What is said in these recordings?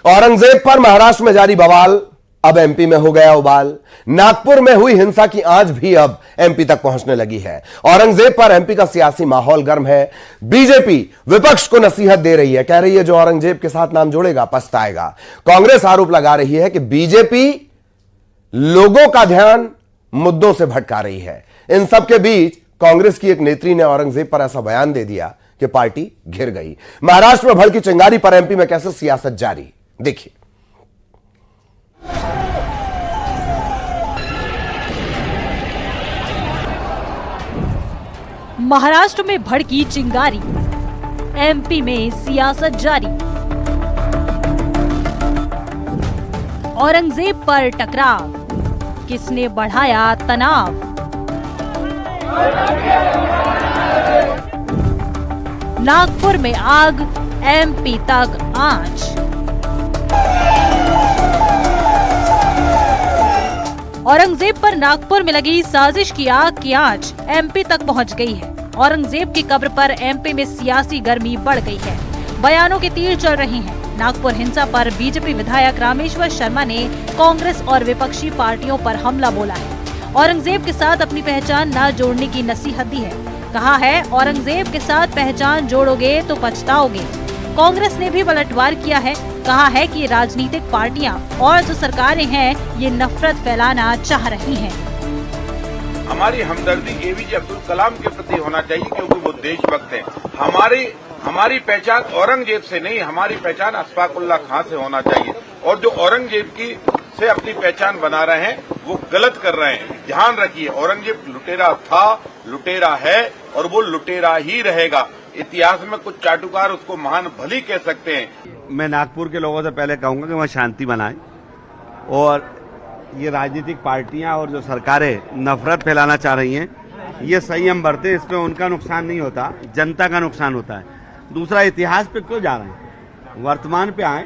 औरंगजेब पर महाराष्ट्र में जारी बवाल अब एमपी में हो गया उबाल। नागपुर में हुई हिंसा की आंच भी अब एमपी तक पहुंचने लगी है। औरंगजेब पर एमपी का सियासी माहौल गर्म है। बीजेपी विपक्ष को नसीहत दे रही है, कह रही है जो औरंगजेब के साथ नाम जोड़ेगा पछताएगा। कांग्रेस आरोप लगा रही है कि बीजेपी लोगों का ध्यान मुद्दों से भटका रही है। इन सब के बीच कांग्रेस की एक नेत्री ने औरंगजेब पर ऐसा बयान दे दिया कि पार्टी घिर गई। महाराष्ट्र में भड़की चिंगारी पर एमपी में कैसे सियासत जारी, देखिए। महाराष्ट्र में भड़की चिंगारी, एमपी में सियासत जारी। औरंगजेब पर टकराव, किसने बढ़ाया तनाव? नागपुर में आग, एमपी तक आंच। औरंगजेब पर नागपुर में लगी साजिश की आग की आंच एमपी तक पहुंच गई है। औरंगजेब की कब्र पर एमपी में सियासी गर्मी बढ़ गई है। बयानों के तीर चल रहे हैं। नागपुर हिंसा पर बीजेपी विधायक रामेश्वर शर्मा ने कांग्रेस और विपक्षी पार्टियों पर हमला बोला है। औरंगजेब के साथ अपनी पहचान न जोड़ने की नसीहत दी है। कहा है औरंगजेब के साथ पहचान जोड़ोगे तो पछताओगे। कांग्रेस ने भी पलटवार किया है। कहा है कि राजनीतिक पार्टियां और जो सरकारें हैं ये नफरत फैलाना चाह रही हैं। हमारी हमदर्दी एपीजे अब्दुल कलाम के प्रति होना चाहिए, क्योंकि वो देशभक्त हैं। हमारी पहचान औरंगजेब से नहीं, हमारी पहचान अशफाकुल्लाह खां से होना चाहिए। और जो औरंगजेब की से अपनी पहचान बना रहे हैं वो गलत कर रहे हैं। ध्यान रखिए, औरंगजेब लुटेरा था, लुटेरा है और वो लुटेरा ही रहेगा। इतिहास में कुछ चाटुकार उसको महान भली कह सकते हैं। मैं नागपुर के लोगों से पहले कहूंगा कि वहाँ शांति बनाएं और ये राजनीतिक पार्टियां और जो सरकारें नफरत फैलाना चाह रही हैं ये संयम बरतें। इसमें उनका नुकसान नहीं होता, जनता का नुकसान होता है। दूसरा, इतिहास पे क्यों जा रहे हैं, वर्तमान पे आए।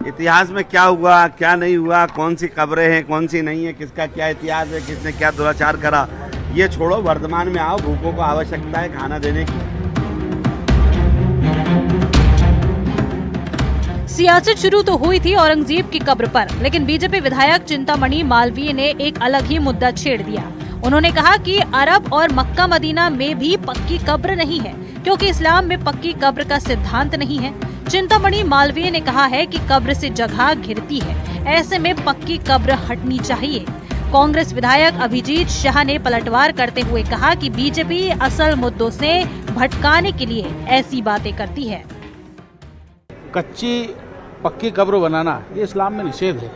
इतिहास में क्या हुआ क्या नहीं हुआ, कौन सी खबरें हैं कौन सी नहीं है, किसका क्या इतिहास है, किसने क्या दुराचार करा, ये छोड़ो, वर्तमान में आओ। भूखों को आवश्यकता है खाना देने की। सियासत शुरू तो हुई थी औरंगजेब की कब्र पर, लेकिन बीजेपी विधायक चिंतामणि मालवीय ने एक अलग ही मुद्दा छेड़ दिया। उन्होंने कहा कि अरब और मक्का मदीना में भी पक्की कब्र नहीं है, क्योंकि इस्लाम में पक्की कब्र का सिद्धांत नहीं है। चिंतामणि मालवीय ने कहा है कि कब्र से जगह घिरती है, ऐसे में पक्की कब्र हटनी चाहिए। कांग्रेस विधायक अभिजीत शाह ने पलटवार करते हुए कहा कि बीजेपी असल मुद्दों से भटकाने के लिए ऐसी बातें करती है। कच्ची पक्की कब्र बनाना ये इस्लाम में निषेध है,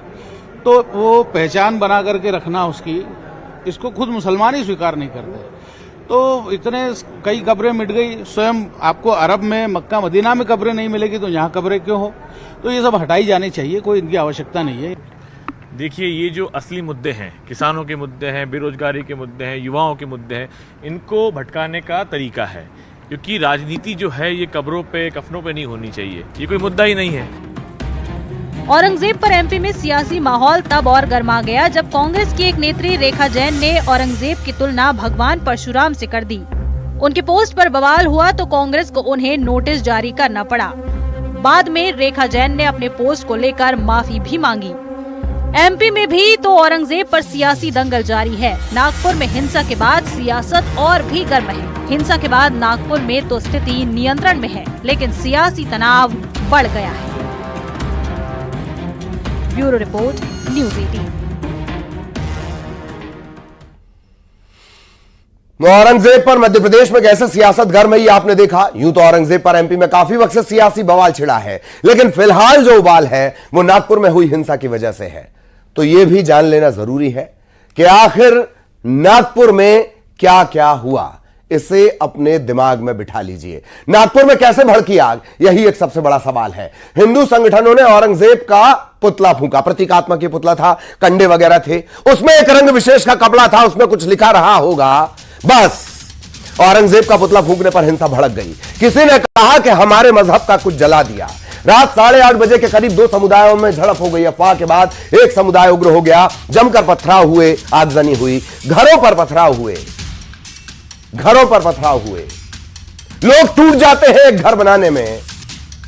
तो वो पहचान बना करके रखना उसकी, इसको खुद मुसलमान ही स्वीकार नहीं करते। तो इतने कई कब्रें मिट गई, स्वयं आपको अरब में मक्का मदीना में कब्रें नहीं मिलेगी तो यहाँ कब्रें क्यों हो? तो ये सब हटाई जानी चाहिए, कोई इनकी आवश्यकता नहीं है। देखिए, ये जो असली मुद्दे हैं, किसानों के मुद्दे हैं, बेरोजगारी के मुद्दे हैं, युवाओं के मुद्दे हैं, इनको भटकाने का तरीका है। क्योंकि राजनीति जो है ये कब्रों पे कफनों पे नहीं होनी चाहिए, ये कोई मुद्दा ही नहीं है। औरंगजेब पर एमपी में सियासी माहौल तब और गर्मा गया जब कांग्रेस की एक नेत्री रेखा जैन ने औरंगजेब की तुलना भगवान परशुराम से कर दी। उनकी पोस्ट पर बवाल हुआ तो कांग्रेस को उन्हें नोटिस जारी करना पड़ा। बाद में रेखा जैन ने अपने पोस्ट को लेकर माफी भी मांगी। एमपी में भी तो औरंगजेब पर सियासी दंगल जारी है। नागपुर में हिंसा के बाद सियासत और भी गर्म है। हिंसा के बाद नागपुर में तो स्थिति नियंत्रण में है, लेकिन सियासी तनाव बढ़ गया है। Bureau report, news 18। औरंगजेब पर मध्य प्रदेश में कैसे सियासत गर्म है ये आपने देखा। यूं तो औरंगजेब पर एमपी में काफी वक्त से सियासी बवाल छिड़ा है, लेकिन फिलहाल जो उबाल है वो नागपुर में हुई हिंसा की वजह से है। तो यह भी जान लेना जरूरी है कि आखिर नागपुर में क्या क्या हुआ। इसे अपने दिमाग में बिठा लीजिए। नागपुर में कैसे भड़की आग, यही एक सबसे बड़ा सवाल है। हिंदू संगठनों ने औरंगजेब का पुतला फूंका, प्रतीकात्मक पुतला था, कंडे वगैरह थे, उसमें एक रंग विशेष का कपड़ा था, उसमें कुछ लिखा रहा होगा। बस औरंगजेब का पुतला फूंकने पर हिंसा भड़क गई। किसी ने कहा कि हमारे मजहब का कुछ जला दिया। रात 8:30 बजे के करीब दो समुदायों में झड़प हो गई। अफवाह के बाद एक समुदाय उग्र हो गया, जमकर पथराव हुए, आगजनी हुई, घरों पर पथराव हुए। लोग टूट जाते हैं एक घर बनाने में,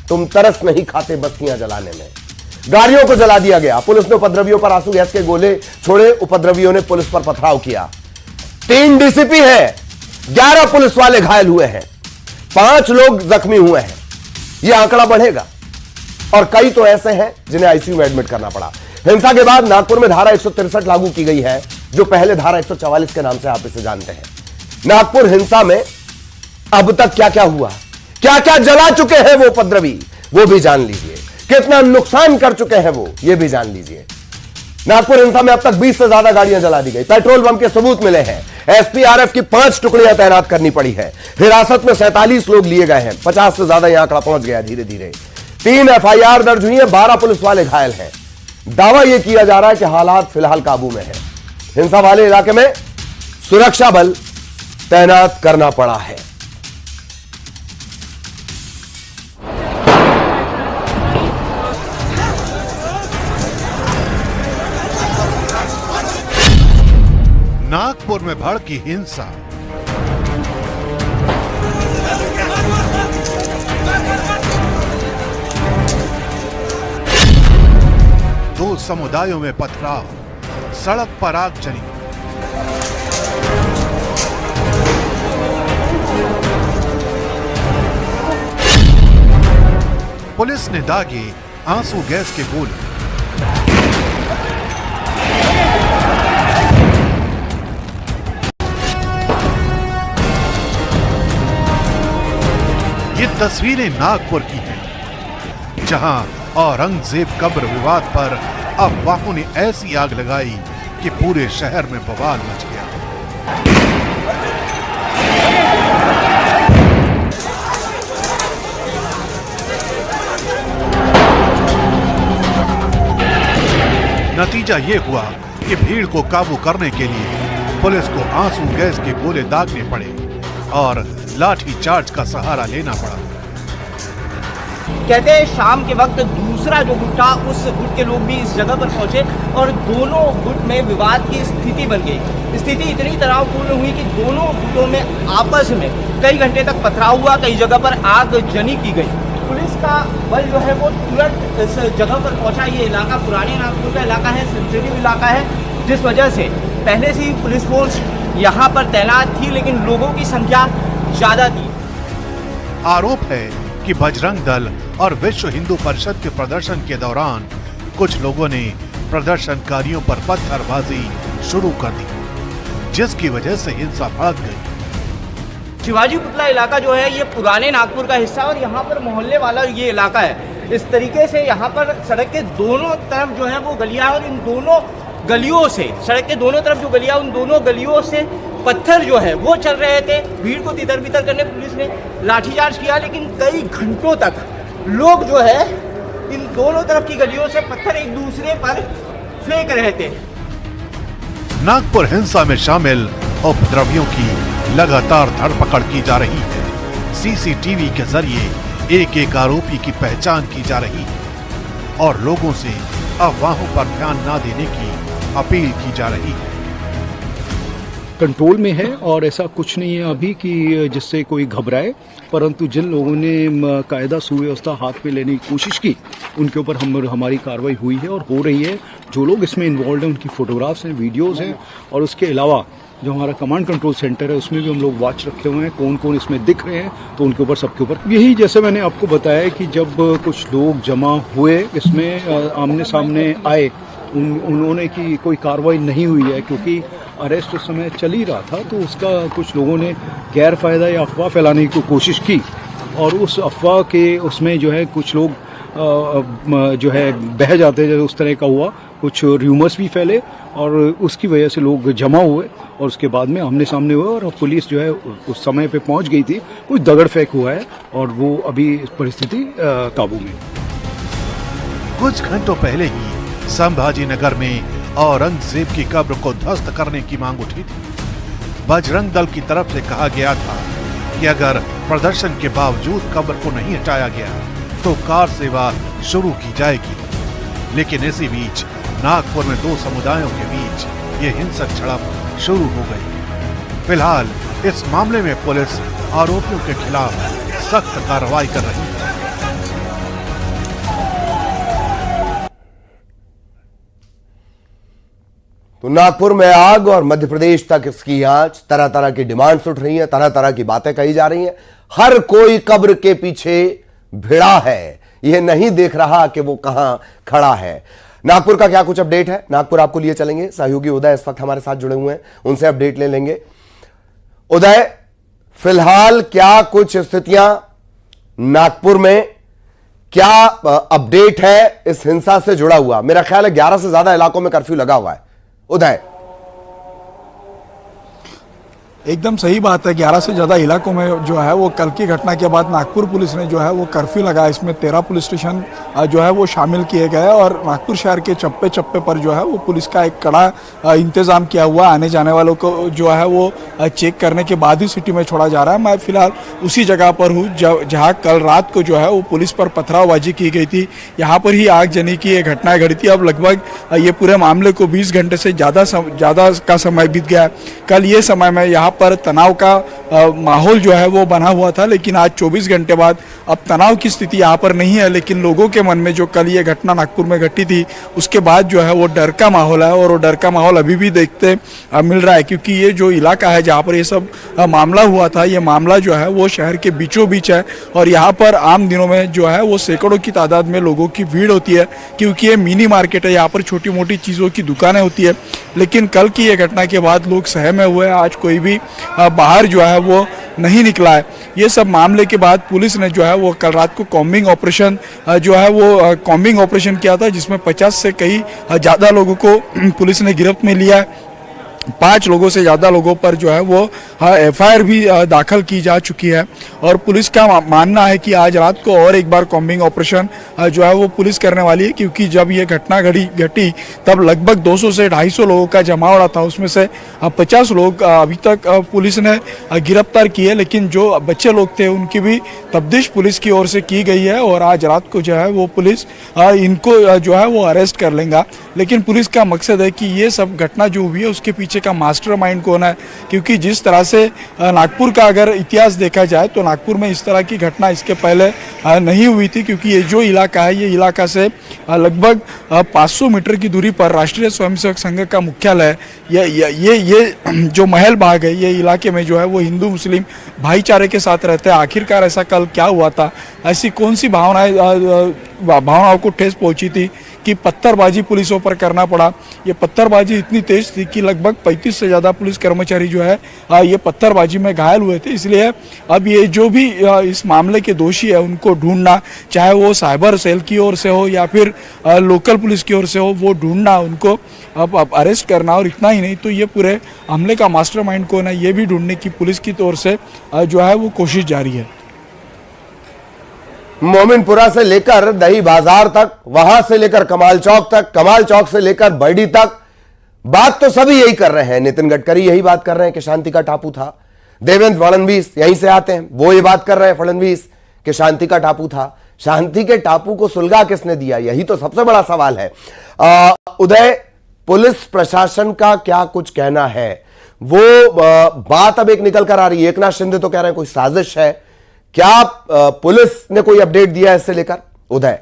तुम तरस नहीं खाते बस्तियां जलाने में। गाड़ियों को जला दिया गया। पुलिस ने उपद्रवियों पर आंसू गैस के गोले छोड़े। उपद्रवियों ने पुलिस पर पथराव किया। 3 डीसीपी है, 11 पुलिस वाले घायल हुए हैं, 5 लोग जख्मी हुए हैं। यह आंकड़ा बढ़ेगा और कई तो ऐसे हैं जिन्हें आईसीयू में एडमिट करना पड़ा। हिंसा के बाद नागपुर में धारा 163 लागू की गई है, जो पहले धारा 144 के नाम से आप इसे जानते हैं। नागपुर हिंसा में अब तक क्या क्या हुआ, क्या क्या जला चुके हैं वो उपद्रवी, वो भी जान लीजिए। कितना नुकसान कर चुके हैं वो, ये भी जान लीजिए। नागपुर हिंसा में अब तक 20 से ज्यादा गाड़ियां जला दी गई। पेट्रोल बम के सबूत मिले हैं। एसपीआरएफ की 5 टुकड़ियां तैनात करनी पड़ी है। हिरासत में 47 लोग लिए गए हैं। 50 से ज्यादा यह आंकड़ा पहुंच गया धीरे धीरे। 3 एफआईआर दर्ज हुई है, 12 पुलिस वाले घायल हैं। दावा यह किया जा रहा है कि हालात फिलहाल काबू में है। हिंसा वाले इलाके में सुरक्षा बल तैनात करना पड़ा है। नागपुर में भड़की हिंसा। दो समुदायों में पथराव, सड़क पर आगजनी। पुलिस ने दागे आंसू गैस के गोले। ये तस्वीरें नागपुर की हैं, जहां औरंगजेब कब्र विवाद पर अफवाहों ने ऐसी आग लगाई कि पूरे शहर में बवाल मच गया। नतीजा ये हुआ कि भीड़ को काबू करने के लिए पुलिस को आंसू गैस के गोले दागने पड़े और लाठी चार्ज का सहारा लेना पड़ा। कहते हैं शाम के वक्त दूसरा जो गुट था, उस गुट के लोग भी इस जगह पर पहुंचे और दोनों गुट में विवाद की स्थिति बन गई। स्थिति इतनी तनावपूर्ण हुई कि दोनों गुटों में आपस में कई घंटे तक पथराव हुआ, कई जगह पर आगजनी की गई। पुलिस का बल जो है वो तुरंत इस जगह पर पहुंचा। ये इलाका पुराने नागपुर का इलाका है, सेंसिटिव इलाका है, जिस वजह से पहले से ही पुलिस फोर्स यहाँ पर तैनात थी, लेकिन लोगों की संख्या ज्यादा थी। आरोप है कि बजरंग दल और विश्व हिंदू परिषद के प्रदर्शन के दौरान कुछ लोगों ने प्रदर्शनकारियों पर पत्थरबाजी शुरू कर दी, जिसकी वजह से हिंसा भड़क गई। शिवाजी पुतला इलाका जो है ये पुराने नागपुर का हिस्सा और यहाँ पर मोहल्ले वाला ये इलाका है। इस तरीके से यहाँ पर सड़क के दोनों तरफ जो है वो गलियां, और इन दोनों गलियों से, सड़क के दोनों तरफ जो गलियां, उन दोनों गलियों से पत्थर जो है वो चल रहे थे। भीड़ को तितर बितर करने पुलिस ने लाठीचार्ज किया, लेकिन कई घंटों तक लोग जो है इन दोनों तरफ की गलियों से पत्थर एक दूसरे पर फेंक रहे थे। नागपुर हिंसा में शामिल उपद्रवियों की लगातार धरपकड़ की जा रही है। सीसीटीवी के जरिए एक एक आरोपी की पहचान की जा रही है और लोगों से अफवाहों पर ध्यान न देने की अपील की जा रही है। कंट्रोल में है और ऐसा कुछ नहीं है अभी कि जिससे कोई घबराए, परंतु जिन लोगों ने कायदा सुव्यवस्था हाथ में लेने की कोशिश की, उनके ऊपर हमारी कार्रवाई हुई है और हो रही है। जो लोग इसमें इन्वॉल्व हैं उनकी फोटोग्राफ्स हैं, वीडियोस हैं, और उसके अलावा जो हमारा कमांड कंट्रोल सेंटर है उसमें भी हम लोग वॉच रखे हुए हैं, कौन कौन इसमें दिख रहे हैं, तो उनके ऊपर सबके ऊपर यही, जैसे मैंने आपको बताया कि जब कुछ लोग जमा हुए इसमें आमने सामने आए, उन्होंने की कोई कार्रवाई नहीं हुई है क्योंकि अरेस्ट उस समय चल ही रहा था, तो उसका कुछ लोगों ने गैर फायदा या अफवाह फैलाने की कोशिश की और उस अफवाह के उसमें जो है कुछ लोग जो है बह जाते, जैसे उस तरह का हुआ, कुछ र्यूमर्स भी फैले और उसकी वजह से लोग जमा हुए और उसके बाद में आमने सामने हुए और पुलिस जो है उस समय पे पहुंच गई थी। कुछ दगड़ फेंक हुआ है और वो अभी परिस्थिति काबू में। कुछ घंटों पहले ही संभाजी नगर में औरंगजेब की कब्र को ध्वस्त करने की मांग उठी थी। बजरंग दल की तरफ से कहा गया था कि अगर प्रदर्शन के बावजूद कब्र को नहीं हटाया गया तो कार सेवा शुरू की जाएगी। लेकिन इसी बीच नागपुर में दो समुदायों के बीच ये हिंसक झड़प शुरू हो गई। फिलहाल इस मामले में पुलिस आरोपियों के खिलाफ सख्त कार्रवाई कर रही है। तो नागपुर में आग और मध्य प्रदेश तक इसकी आंच, तरह तरह की डिमांड्स उठ रही हैं, तरह तरह की बातें कही जा रही हैं। हर कोई कब्र के पीछे भिड़ा है, यह नहीं देख रहा कि वो कहां खड़ा है। नागपुर का क्या कुछ अपडेट है, नागपुर आपको लिए चलेंगे। सहयोगी उदय इस वक्त हमारे साथ जुड़े हुए हैं, उनसे अपडेट ले लेंगे। उदय, फिलहाल क्या कुछ स्थितियां नागपुर में, क्या अपडेट है इस हिंसा से जुड़ा हुआ? मेरा ख्याल है 11 से ज्यादा इलाकों में कर्फ्यू लगा हुआ है। उदय, एकदम सही बात है। 11 से ज़्यादा इलाकों में जो है वो कल की घटना के बाद नागपुर पुलिस ने जो है वो कर्फ्यू लगाया। इसमें 13 पुलिस स्टेशन जो है वो शामिल किए गए और नागपुर शहर के चप्पे चप्पे पर जो है वो पुलिस का एक कड़ा इंतजाम किया हुआ। आने जाने वालों को जो है वो चेक करने के बाद ही सिटी में छोड़ा जा रहा है। मैं फिलहाल उसी जगह पर हूँ जहाँ कल रात को जो है वो पुलिस पर पथरावबाजी की गई थी। यहाँ पर ही आगजनी की एक घटना घटी थी। अब लगभग ये पूरे मामले को 20 घंटे से ज़्यादा का समय बीत गया। कल ये समय में यहाँ पर तनाव का माहौल जो है वो बना हुआ था, लेकिन आज 24 घंटे बाद अब तनाव की स्थिति यहाँ पर नहीं है। लेकिन लोगों के मन में जो कल ये घटना नागपुर में घटी थी उसके बाद जो है वो डर का माहौल है और वो डर का माहौल अभी भी देखते मिल रहा है, क्योंकि ये जो इलाका है जहाँ पर ये सब मामला हुआ था, ये मामला जो है वो शहर के बीचों बीच है और यहाँ पर आम दिनों में जो है वो सैकड़ों की तादाद में लोगों की भीड़ होती है, क्योंकि ये मिनी मार्केट है। यहाँ पर छोटी मोटी चीज़ों की दुकानें होती है। लेकिन कल की ये घटना के बाद लोग सहमे हुए हैं। आज कोई भी बाहर जो है वो नहीं निकला है। ये सब मामले के बाद पुलिस ने जो है वो कल रात को कॉम्बिंग ऑपरेशन जो है वो कॉम्बिंग ऑपरेशन किया था, जिसमें 50 से कई ज़्यादा लोगों को पुलिस ने गिरफ्त में लिया है। 5 लोगों से ज़्यादा लोगों पर जो है वो FIR भी दाखिल की जा चुकी है और पुलिस का मानना है कि आज रात को और एक बार कॉम्बिंग ऑपरेशन जो है वो पुलिस करने वाली है, क्योंकि जब ये घटना घटी तब लगभग 200 से 250 लोगों का जमावड़ा था। उसमें से 50 लोग अभी तक पुलिस ने गिरफ्तार किए, लेकिन जो बच्चे लोग थे उनकी भी तफ्तीश पुलिस की ओर से की गई है और आज रात को जो है वो पुलिस इनको जो है वो अरेस्ट कर लेगा। लेकिन पुलिस का मकसद है कि ये सब घटना जो हुई है उसके पीछे का मास्टरमाइंड कौन है, क्योंकि जिस तरह से नागपुर का अगर इतिहास देखा जाए तो नागपुर में इस तरह की घटना इसके पहले नहीं हुई थी, क्योंकि ये जो इलाका है ये इलाका से लगभग 500 मीटर की दूरी पर राष्ट्रीय स्वयंसेवक संघ का मुख्यालय है। ये जो महल बाग है, ये इलाके में जो है वो हिंदू मुस्लिम भाईचारे के साथ रहते हैं। आखिरकार ऐसा कल क्या हुआ था, ऐसी कौन सी भावनाओं को ठेस पहुंची थी कि पत्थरबाजी पुलिसों पर करना पड़ा। ये पत्थरबाजी इतनी तेज थी कि लगभग 35 से ज़्यादा पुलिस कर्मचारी जो है ये पत्थरबाजी में घायल हुए थे। इसलिए अब ये जो भी इस मामले के दोषी है उनको ढूंढना, चाहे वो साइबर सेल की ओर से हो या फिर लोकल पुलिस की ओर से हो, वो ढूंढना, उनको अब अरेस्ट करना। और इतना ही नहीं तो ये पूरे हमले का मास्टरमाइंड कौन है ये भी ढूंढने की पुलिस की ओर से जो है वो कोशिश जारी है। मोमिनपुरा से लेकर दही बाजार तक, वहां से लेकर कमाल चौक तक, कमाल चौक से लेकर बर्डी तक, बात तो सभी यही कर रहे हैं। नितिन गडकरी यही बात कर रहे हैं कि शांति का टापू था। देवेंद्र फडणवीस यहीं से आते हैं, वो ये बात कर रहे हैं फडणवीस कि शांति का टापू था। शांति के टापू को सुलगा किसने दिया, यही तो सबसे बड़ा सवाल है। उदय, पुलिस प्रशासन का क्या कुछ कहना है? वो बात अब एक निकल कर आ रही है। एकनाथ शिंदे तो कह रहे हैं कोई साजिश है। क्या पुलिस ने कोई अपडेट दिया है इससे लेकर? उदय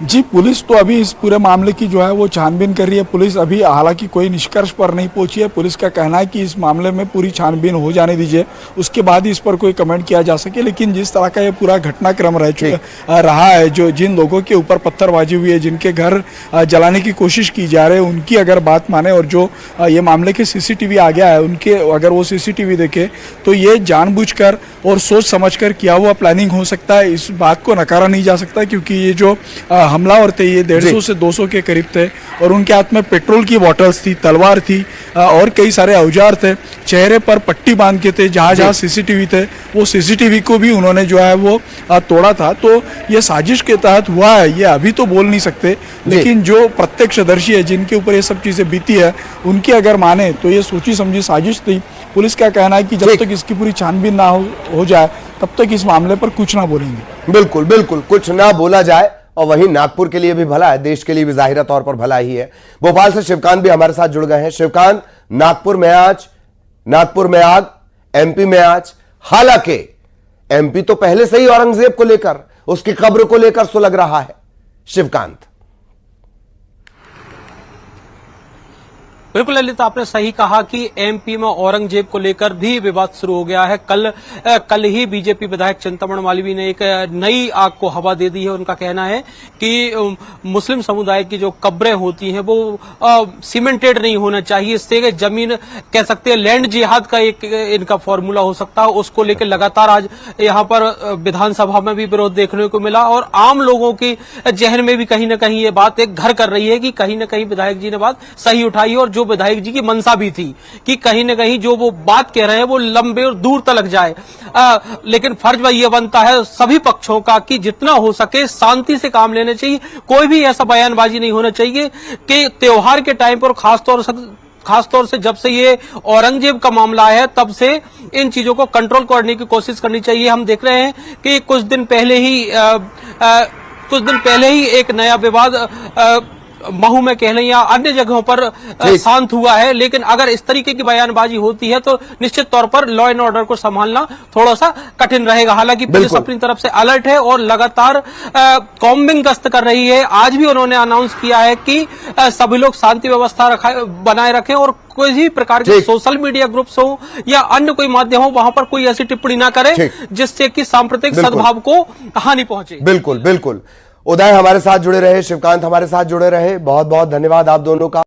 जी, पुलिस तो अभी इस पूरे मामले की जो है वो छानबीन कर रही है। पुलिस अभी हालांकि कोई निष्कर्ष पर नहीं पहुंची है। पुलिस का कहना है कि इस मामले में पूरी छानबीन हो जाने दीजिए, उसके बाद ही इस पर कोई कमेंट किया जा सके। लेकिन जिस तरह का ये पूरा घटनाक्रम रहा है, जो जिन लोगों के ऊपर पत्थरबाजी हुई है, जिनके घर जलाने की कोशिश की जा रही है, उनकी अगर बात माने और जो ये मामले के CCTV आ गया है उनके अगर वो CCTV देखे तो ये जानबूझकर और सोच समझकर किया हुआ प्लानिंग हो सकता है। इस बात को नकारा नहीं जा सकता, क्योंकि ये जो हमलावर थे ये 150 से 200 के करीब थे और उनके हाथ में पेट्रोल की बॉटल्स थी, तलवार थी और कई सारे औजार थे। चेहरे पर पट्टी बांध के थे। जहाँ जहाँ CCTV थे वो CCTV को भी उन्होंने जो है वो तोड़ा था। तो ये साजिश के तहत हुआ है, ये अभी तो बोल नहीं सकते। लेकिन जो प्रत्यक्षदर्शी है, जिनके ऊपर ये सब चीजें बीती है, उनकी अगर माने तो ये सोची समझी साजिश थी। पुलिस का कहना है कि जब तक इसकी पूरी छानबीन ना हो जाए तब तक इस मामले पर कुछ ना बोलेंगे। बिल्कुल बिल्कुल, कुछ ना बोला जाए। और वहीं नागपुर के लिए भी भला है, देश के लिए भी जाहिर तौर पर भला ही है। भोपाल से शिवकांत भी हमारे साथ जुड़ गए हैं। शिवकांत, नागपुर में आग, MP में आज। हालांकि MP तो पहले से ही औरंगजेब को लेकर, उसकी कब्र को लेकर सुलग रहा है। शिवकांत, बिल्कुल ललित, आपने सही कहा कि एमपी में औरंगजेब को लेकर भी विवाद शुरू हो गया है। कल ही बीजेपी विधायक चिंतामण मालवीय ने एक नई आग को हवा दे दी है। उनका कहना है कि मुस्लिम समुदाय की जो कब्रें होती हैं वो सीमेंटेड नहीं होना चाहिए, इससे जमीन कह सकते हैं लैंड जिहाद का एक इनका फॉर्मूला हो सकता है। उसको लेकर लगातार आज यहाँ पर विधानसभा में भी विरोध देखने को मिला और आम लोगों की जहन में भी कहीं न कहीं ये बात एक घर कर रही है कि कहीं न कहीं विधायक जी ने बात सही उठाई और जो विधायक जी की मंशा भी थी कि कहीं न कहीं जो वो बात कह रहे हैं वो लंबे और दूर तक जाए। लेकिन फर्ज भाई ये बनता है सभी पक्षों का कि जितना हो सके शांति से काम लेने चाहिए। कोई भी ऐसा बयानबाजी नहीं होना चाहिए कि त्योहार के टाइम पर खासतौर से जब से ये औरंगजेब का मामला है तब से इन चीजों को कंट्रोल करने की कोशिश करनी चाहिए। हम देख रहे हैं कि कुछ दिन पहले ही एक नया विवाद महू में कह लें या अन्य जगहों पर शांत हुआ है, लेकिन अगर इस तरीके की बयानबाजी होती है तो निश्चित तौर पर लॉ एंड ऑर्डर को संभालना थोड़ा सा कठिन रहेगा। हालांकि पुलिस अपनी तरफ से अलर्ट है और लगातार कॉम्बिंग गश्त कर रही है। आज भी उन्होंने अनाउंस किया है कि सभी लोग शांति व्यवस्था बनाए रखें और कोई भी प्रकार के सोशल मीडिया ग्रुप्स हो या अन्य कोई माध्यम हो वहां पर कोई ऐसी टिप्पणी ना करे जिससे कि सांप्रदायिक सद्भाव को हानि पहुंचे। बिल्कुल बिल्कुल। उदय हमारे साथ जुड़े रहे, शिवकांत हमारे साथ जुड़े रहे, बहुत बहुत धन्यवाद आप दोनों का।